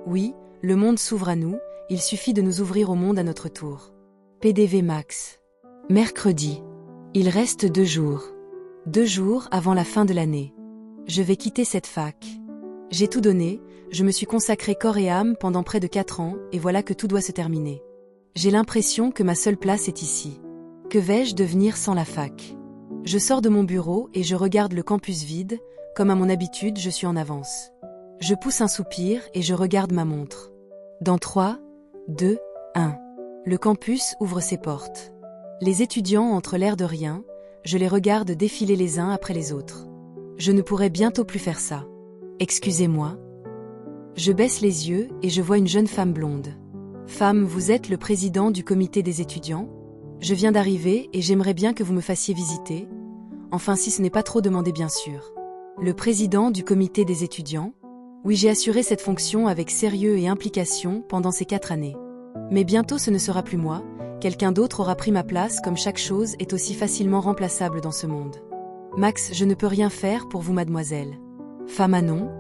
Oui, le monde s'ouvre à nous, il suffit de nous ouvrir au monde à notre tour. PDV Max. Mercredi. Il reste 2 jours. 2 jours avant la fin de l'année. Je vais quitter cette fac. J'ai tout donné, je me suis consacré corps et âme pendant près de 4 ans, et voilà que tout doit se terminer. J'ai l'impression que ma seule place est ici. Que vais-je devenir sans la fac? Je sors de mon bureau et je regarde le campus vide, comme à mon habitude je suis en avance. Je pousse un soupir et je regarde ma montre. Dans 3, 2, 1. Le campus ouvre ses portes. Les étudiants entrent l'air de rien, je les regarde défiler les uns après les autres. Je ne pourrai bientôt plus faire ça. Excusez-moi. Je baisse les yeux et je vois une jeune femme blonde. Femme, vous êtes le président du comité des étudiants? Je viens d'arriver et j'aimerais bien que vous me fassiez visiter. Enfin, si ce n'est pas trop demandé, bien sûr. Le président du comité des étudiants? Oui, j'ai assuré cette fonction avec sérieux et implication pendant ces 4 années. Mais bientôt ce ne sera plus moi, quelqu'un d'autre aura pris ma place comme chaque chose est aussi facilement remplaçable dans ce monde. Max, je ne peux rien faire pour vous, mademoiselle. Femme à non?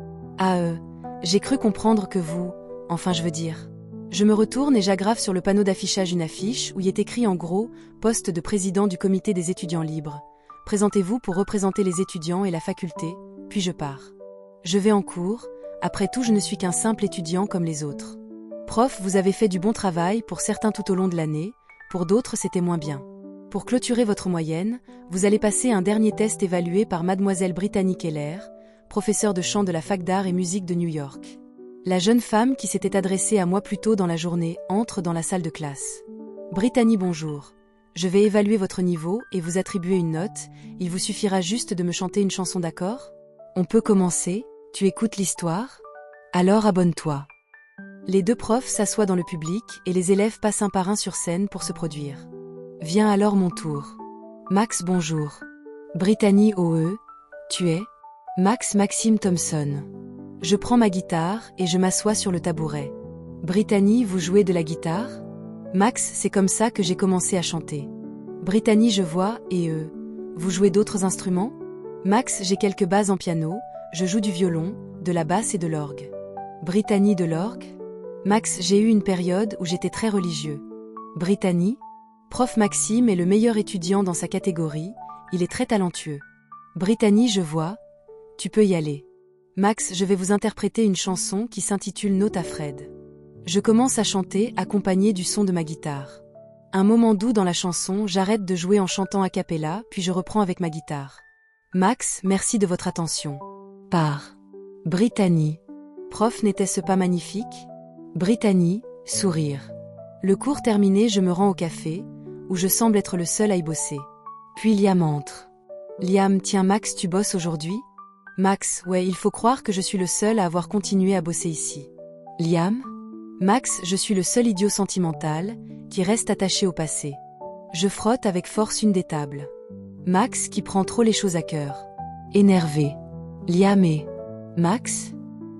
J'ai cru comprendre que vous... Enfin, je veux dire... Je me retourne et j'aggrave sur le panneau d'affichage une affiche où il est écrit en gros « Poste de président du comité des étudiants libres. Présentez-vous pour représenter les étudiants et la faculté, puis je pars. Je vais en cours, après tout je ne suis qu'un simple étudiant comme les autres. Prof, vous avez fait du bon travail pour certains tout au long de l'année, pour d'autres c'était moins bien. Pour clôturer votre moyenne, vous allez passer un dernier test évalué par mademoiselle Brittany Keller, professeure de chant de la fac d'art et musique de New York. » La jeune femme qui s'était adressée à moi plus tôt dans la journée entre dans la salle de classe. Brittany, bonjour. Je vais évaluer votre niveau et vous attribuer une note. Il vous suffira juste de me chanter une chanson, d'accord? On peut commencer? Tu écoutes l'histoire? Alors abonne-toi. Les 2 profs s'assoient dans le public et les élèves passent un par un sur scène pour se produire. Vient alors mon tour. Max, bonjour. Brittany, tu es? Max Maxime Thompson. Je prends ma guitare et je m'assois sur le tabouret. Brittany, vous jouez de la guitare? Max, c'est comme ça que j'ai commencé à chanter. Brittany, je vois, et vous jouez d'autres instruments? Max, j'ai quelques bases en piano, je joue du violon, de la basse et de l'orgue. Brittany, de l'orgue? Max, j'ai eu une période où j'étais très religieux. Brittany? Prof Maxime est le meilleur étudiant dans sa catégorie, il est très talentueux. Brittany, je vois, tu peux y aller. Max, je vais vous interpréter une chanson qui s'intitule Note à Fred. Je commence à chanter accompagné du son de ma guitare. Un moment doux dans la chanson, j'arrête de jouer en chantant a cappella, puis je reprends avec ma guitare. Max, merci de votre attention. Par Brittany. Prof, n'était-ce pas magnifique? Brittany, sourire. Le cours terminé, je me rends au café, où je semble être le seul à y bosser. Puis Liam entre. Liam, tiens Max, tu bosses aujourd'hui? Max, ouais, il faut croire que je suis le seul à avoir continué à bosser ici. Liam? Max, je suis le seul idiot sentimental, qui reste attaché au passé. Je frotte avec force une des tables. Max, qui prend trop les choses à cœur. Énervé. Liam et... Max?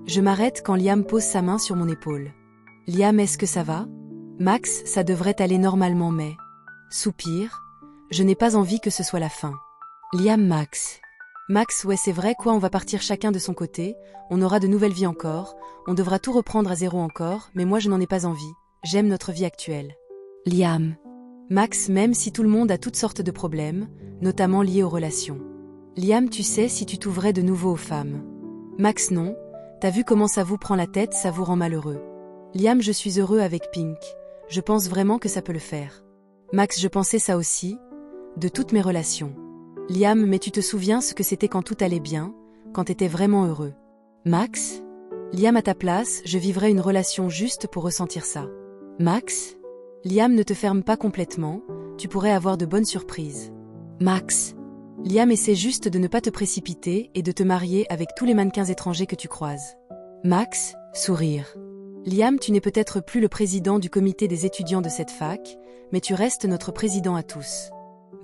Je m'arrête quand Liam pose sa main sur mon épaule. Liam, est-ce que ça va? Max, ça devrait aller normalement mais... Soupir. Je n'ai pas envie que ce soit la fin. Liam, Max. Max, ouais c'est vrai quoi, on va partir chacun de son côté, on aura de nouvelles vies encore, on devra tout reprendre à zéro encore, mais moi je n'en ai pas envie, j'aime notre vie actuelle. Liam. Max, même si tout le monde a toutes sortes de problèmes, notamment liés aux relations. Liam, tu sais si tu t'ouvrais de nouveau aux femmes. Max, non, t'as vu comment ça vous prend la tête, ça vous rend malheureux. Liam, je suis heureux avec Pink, je pense vraiment que ça peut le faire. Max, je pensais ça aussi, de toutes mes relations. Liam, mais tu te souviens ce que c'était quand tout allait bien, quand t'étais vraiment heureux. Max? Liam, à ta place, je vivrais une relation juste pour ressentir ça. Max? Liam, ne te ferme pas complètement, tu pourrais avoir de bonnes surprises. Max? Liam, essaie juste de ne pas te précipiter et de te marier avec tous les mannequins étrangers que tu croises. Max? Sourire. Liam, tu n'es peut-être plus le président du comité des étudiants de cette fac, mais tu restes notre président à tous.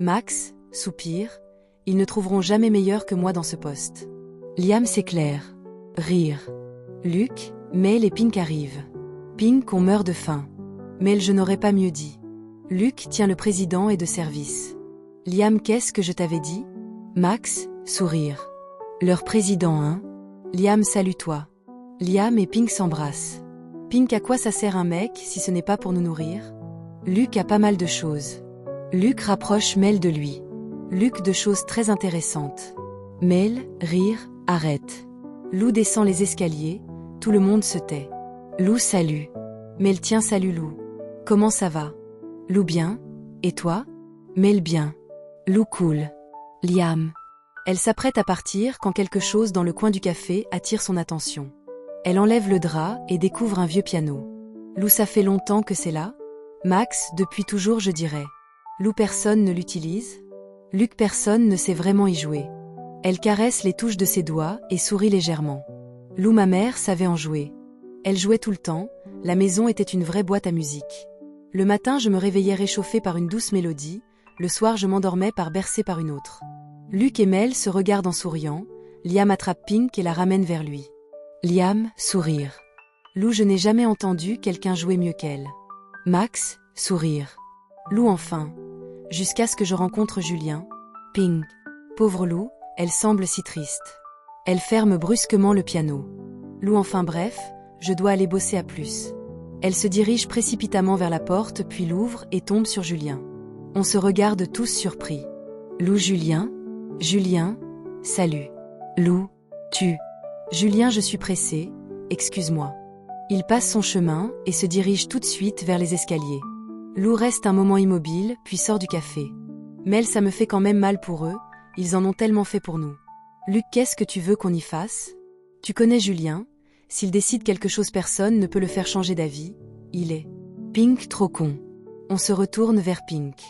Max? Soupir. Ils ne trouveront jamais meilleur que moi dans ce poste. Liam, c'est clair. Rire. Luc, Mel et Pink arrivent. Pink, on meurt de faim. Mel, je n'aurais pas mieux dit. Luc, tiens, le président est de service. Liam, qu'est-ce que je t'avais dit? Max, sourire. Leur président, hein? Liam, salue-toi. Liam et Pink s'embrassent. Pink, à quoi ça sert un mec si ce n'est pas pour nous nourrir? Luc a pas mal de choses. Luc rapproche Mel de lui. Luc de choses très intéressantes. Mel, rire, arrête. Lou descend les escaliers, tout le monde se tait. Lou salue. Mel, tiens, salut Lou. Comment ça va? Lou, bien. Et toi? Mel, bien. Lou, cool. Liam. Elle s'apprête à partir quand quelque chose dans le coin du café attire son attention. Elle enlève le drap et découvre un vieux piano. Lou, ça fait longtemps que c'est là? Max, depuis toujours je dirais. Lou, personne ne l'utilise? Luc, personne ne sait vraiment y jouer. Elle caresse les touches de ses doigts et sourit légèrement. Lou, ma mère savait en jouer. Elle jouait tout le temps, la maison était une vraie boîte à musique. Le matin je me réveillais réchauffée par une douce mélodie, le soir je m'endormais par bercée par une autre. Luc et Mel se regardent en souriant, Liam attrape Pink et la ramène vers lui. Liam, sourire. Lou, je n'ai jamais entendu quelqu'un jouer mieux qu'elle. Max, sourire. Lou, enfin. Jusqu'à ce que je rencontre Julien. Pink. Pauvre Lou, elle semble si triste. Elle ferme brusquement le piano. Lou, enfin bref, je dois aller bosser à plus. Elle se dirige précipitamment vers la porte puis l'ouvre et tombe sur Julien. On se regarde tous surpris. Lou, Julien? Julien, salut. Lou, tu. Julien, je suis pressé, excuse-moi. Il passe son chemin et se dirige tout de suite vers les escaliers. Lou reste un moment immobile, puis sort du café. Mel, ça me fait quand même mal pour eux, ils en ont tellement fait pour nous. Luc, qu'est-ce que tu veux qu'on y fasse? Tu connais Julien, s'il décide quelque chose personne ne peut le faire changer d'avis, il est. Pink, trop con. On se retourne vers Pink.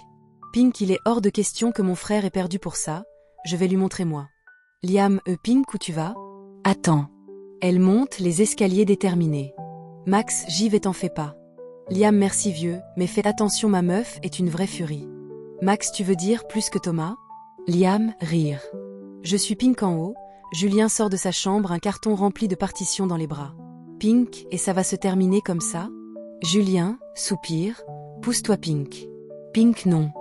Pink, il est hors de question que mon frère ait perdu pour ça, je vais lui montrer moi. Liam, Pink, où tu vas? Attends. Elle monte les escaliers déterminés. Max, j'y vais, t'en fais pas. Liam, merci vieux, mais fais attention, ma meuf est une vraie furie. Max, tu veux dire plus que Thomas? Liam, rire. Je suis Pink en haut, Julien sort de sa chambre un carton rempli de partitions dans les bras. Pink, et ça va se terminer comme ça? Julien, soupire, pousse-toi Pink. Pink, non.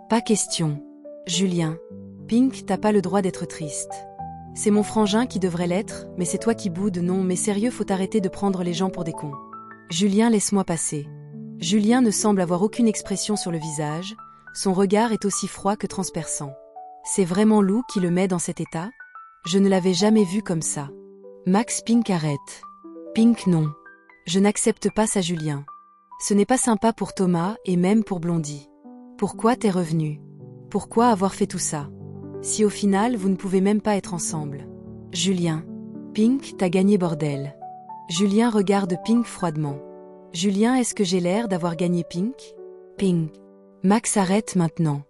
Pas question. Julien. Pink, t'as pas le droit d'être triste. C'est mon frangin qui devrait l'être, mais c'est toi qui boude, non, mais sérieux, faut arrêter de prendre les gens pour des cons. Julien, laisse-moi passer. Julien ne semble avoir aucune expression sur le visage, son regard est aussi froid que transperçant. C'est vraiment Lou qui le met dans cet état? Je ne l'avais jamais vu comme ça. Max, Pink, arrête. Pink, non. Je n'accepte pas ça, Julien. Ce n'est pas sympa pour Thomas et même pour Blondie. Pourquoi t'es revenu? Pourquoi avoir fait tout ça? Si au final vous ne pouvez même pas être ensemble. Julien. Pink, t'as gagné, bordel. Julien regarde Pink froidement. Julien, est-ce que j'ai l'air d'avoir gagné Pink? Pink. Max, arrête maintenant.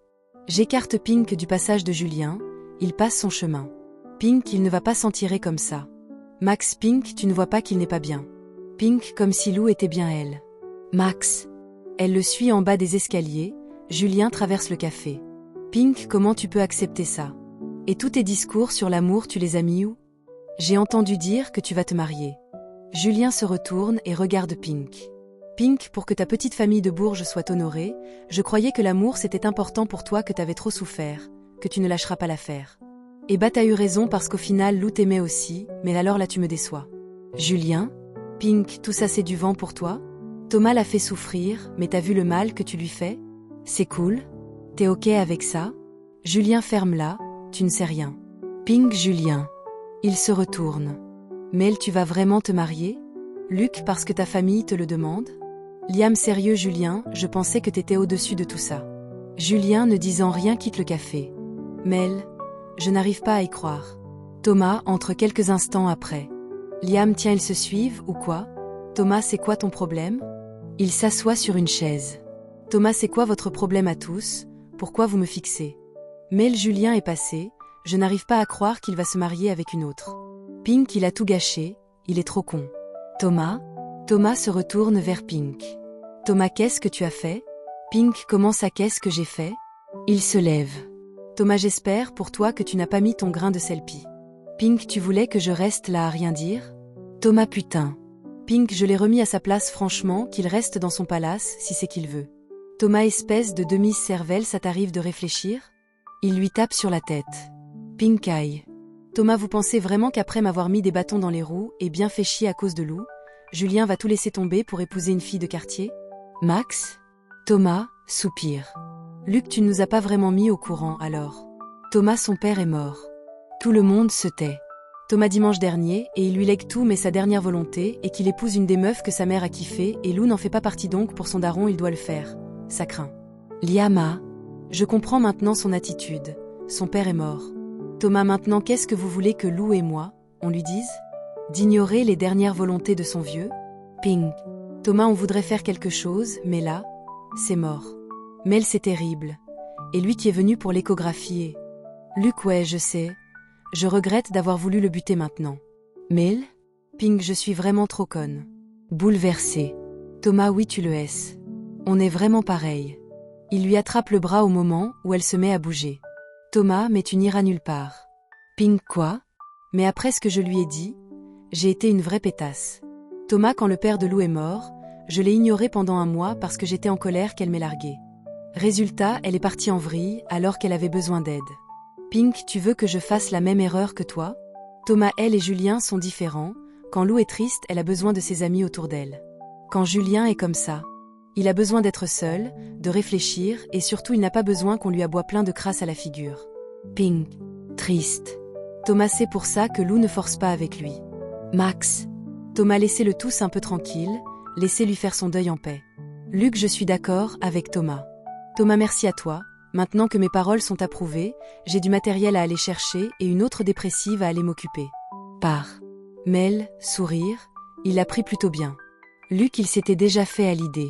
J'écarte Pink du passage de Julien, il passe son chemin. Pink, il ne va pas s'en tirer comme ça. Max, Pink, tu ne vois pas qu'il n'est pas bien. Pink, comme si Lou était bien elle. Max. Elle le suit en bas des escaliers, Julien traverse le café. Pink, comment tu peux accepter ça? Et tous tes discours sur l'amour, tu les as mis où? J'ai entendu dire que tu vas te marier. Julien se retourne et regarde Pink. Pink, pour que ta petite famille de Bourges soit honorée, je croyais que l'amour c'était important pour toi, que t'avais trop souffert, que tu ne lâcheras pas l'affaire. Et bah t'as eu raison parce qu'au final Lou t'aimait aussi, mais alors là tu me déçois. Julien? Pink, tout ça c'est du vent pour toi? Thomas l'a fait souffrir, mais t'as vu le mal que tu lui fais? C'est cool? T'es ok avec ça? Julien, ferme-la, tu ne sais rien. Pink, Julien. Il se retourne. Mel, tu vas vraiment te marier? Luc, parce que ta famille te le demande? Liam, sérieux Julien, je pensais que t'étais au-dessus de tout ça. Julien, ne disant rien, quitte le café. Mel, je n'arrive pas à y croire. Thomas entre quelques instants après. Liam, tiens, ils se suivent ou quoi? Thomas, c'est quoi ton problème? Il s'assoit sur une chaise. Thomas, c'est quoi votre problème à tous? Pourquoi vous me fixez? Mel, Julien est passé, je n'arrive pas à croire qu'il va se marier avec une autre. Pink, il a tout gâché, il est trop con. Thomas? Thomas se retourne vers Pink. Thomas, qu'est-ce que tu as fait? Pink, comment ça, qu'est-ce que j'ai fait? Il se lève. Thomas, j'espère pour toi que tu n'as pas mis ton grain de selpie. Pink, tu voulais que je reste là à rien dire? Thomas, putain. Pink, je l'ai remis à sa place, franchement, qu'il reste dans son palace si c'est qu'il veut. Thomas, espèce de demi-cervelle, ça t'arrive de réfléchir? Il lui tape sur la tête. Pink aille. Thomas, vous pensez vraiment qu'après m'avoir mis des bâtons dans les roues et bien fait chier à cause de Lou, Julien va tout laisser tomber pour épouser une fille de quartier? Max? Thomas, soupire. Luc, tu ne nous as pas vraiment mis au courant alors. Thomas, son père est mort. Tout le monde se tait. Thomas dimanche dernier, et il lui lègue tout mais sa dernière volonté est qu'il épouse une des meufs que sa mère a kiffé et Lou n'en fait pas partie donc pour son daron il doit le faire. Ça craint. Liama. Je comprends maintenant son attitude. Son père est mort. Thomas, maintenant qu'est-ce que vous voulez que Lou et moi, on lui dise? D'ignorer les dernières volontés de son vieux? Ping. Thomas, on voudrait faire quelque chose, mais là, c'est mort. Mel, c'est terrible. Et lui qui est venu pour l'échographier. Luc, ouais, je sais. Je regrette d'avoir voulu le buter maintenant. Mel? Ping, je suis vraiment trop conne. Bouleversé. Thomas, oui, tu le es. On est vraiment pareil. Il lui attrape le bras au moment où elle se met à bouger. Thomas, mais tu n'iras nulle part. Ping, quoi? Mais après ce que je lui ai dit, j'ai été une vraie pétasse. Thomas, quand le père de Lou est mort, je l'ai ignoré pendant un mois parce que j'étais en colère qu'elle m'ait largué. Résultat, elle est partie en vrille alors qu'elle avait besoin d'aide. Pink, tu veux que je fasse la même erreur que toi? Thomas, elle et Julien sont différents. Quand Lou est triste, elle a besoin de ses amis autour d'elle. Quand Julien est comme ça, il a besoin d'être seul, de réfléchir et surtout il n'a pas besoin qu'on lui aboie plein de crasse à la figure. Pink, triste. Thomas, c'est pour ça que Lou ne force pas avec lui. Max. Thomas, laissez-le tous un peu tranquille, laissez-lui faire son deuil en paix. Luc, je suis d'accord avec Thomas. Thomas, merci à toi. Maintenant que mes paroles sont approuvées, j'ai du matériel à aller chercher et une autre dépressive à aller m'occuper. Par. Mel, sourire, il l'a pris plutôt bien. Luc, il s'était déjà fait à l'idée.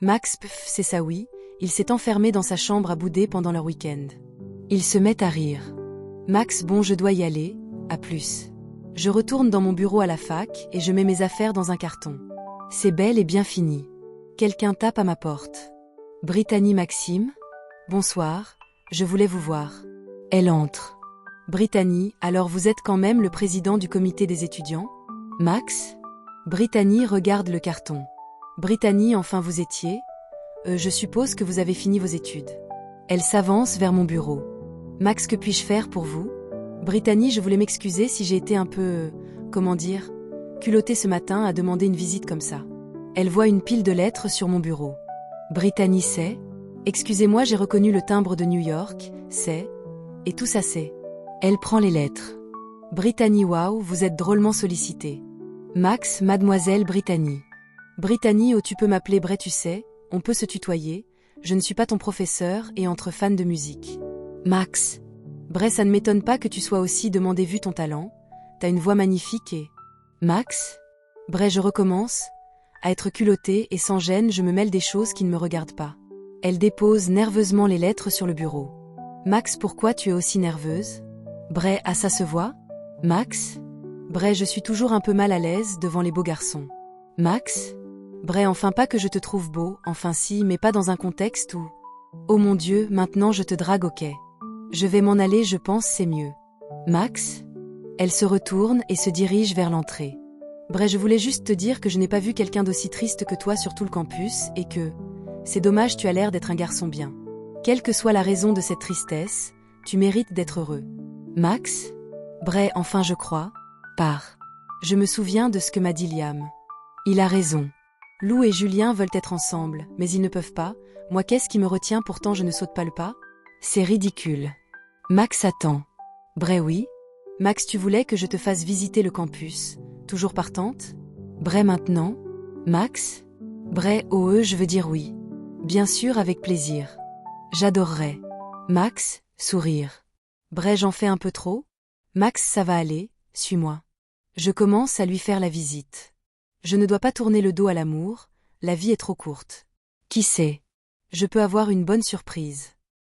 Max, pff, c'est ça oui, il s'est enfermé dans sa chambre à bouder pendant leur week-end. Il se met à rire. Max, bon, je dois y aller, à plus. Je retourne dans mon bureau à la fac et je mets mes affaires dans un carton. C'est bel et bien fini. Quelqu'un tape à ma porte. Brittany, Maxime? Bonsoir, je voulais vous voir. Elle entre. Brittany, alors vous êtes quand même le président du comité des étudiants? Max? Brittany regarde le carton. Brittany, enfin vous étiez? Je suppose que vous avez fini vos études. Elle s'avance vers mon bureau. Max, que puis-je faire pour vous? Brittany, je voulais m'excuser si j'ai été un peu, comment dire, culottée ce matin à demander une visite comme ça. Elle voit une pile de lettres sur mon bureau. Brittany, c'est? Excusez-moi, j'ai reconnu le timbre de New York, c'est? Et tout ça c'est. Elle prend les lettres. Brittany, waouh, vous êtes drôlement sollicitée. Max, mademoiselle Brittany. Brittany, oh tu peux m'appeler Bray, tu sais, on peut se tutoyer, je ne suis pas ton professeur et entre fans de musique. Max. Bray, ça ne m'étonne pas que tu sois aussi demandé vu ton talent, t'as une voix magnifique et... Max? Bray, je recommence. À être culottée et sans gêne, je me mêle des choses qui ne me regardent pas. Elle dépose nerveusement les lettres sur le bureau. Max, pourquoi tu es aussi nerveuse? Bray, ah ça se voit? Max? Bray, je suis toujours un peu mal à l'aise devant les beaux garçons. Max? Bray, enfin pas que je te trouve beau, enfin si, mais pas dans un contexte où... Oh mon Dieu, maintenant je te drague, ok. Je vais m'en aller, je pense c'est mieux. Max? Elle se retourne et se dirige vers l'entrée. Bray, je voulais juste te dire que je n'ai pas vu quelqu'un d'aussi triste que toi sur tout le campus et que... C'est dommage, tu as l'air d'être un garçon bien. Quelle que soit la raison de cette tristesse, tu mérites d'être heureux. Max? Bray, enfin je crois. Par. Je me souviens de ce que m'a dit Liam. Il a raison. Lou et Julien veulent être ensemble, mais ils ne peuvent pas. Moi, qu'est-ce qui me retient, pourtant je ne saute pas le pas? C'est ridicule. Max attend. Bray, oui. Max, tu voulais que je te fasse visiter le campus. Toujours partante? Bray, maintenant? Max? Bray, oh je veux dire oui. Bien sûr, avec plaisir. J'adorerais. Max, sourire. Bray, j'en fais un peu trop? Max, ça va aller, suis-moi. Je commence à lui faire la visite. Je ne dois pas tourner le dos à l'amour, la vie est trop courte. Qui sait? Je peux avoir une bonne surprise.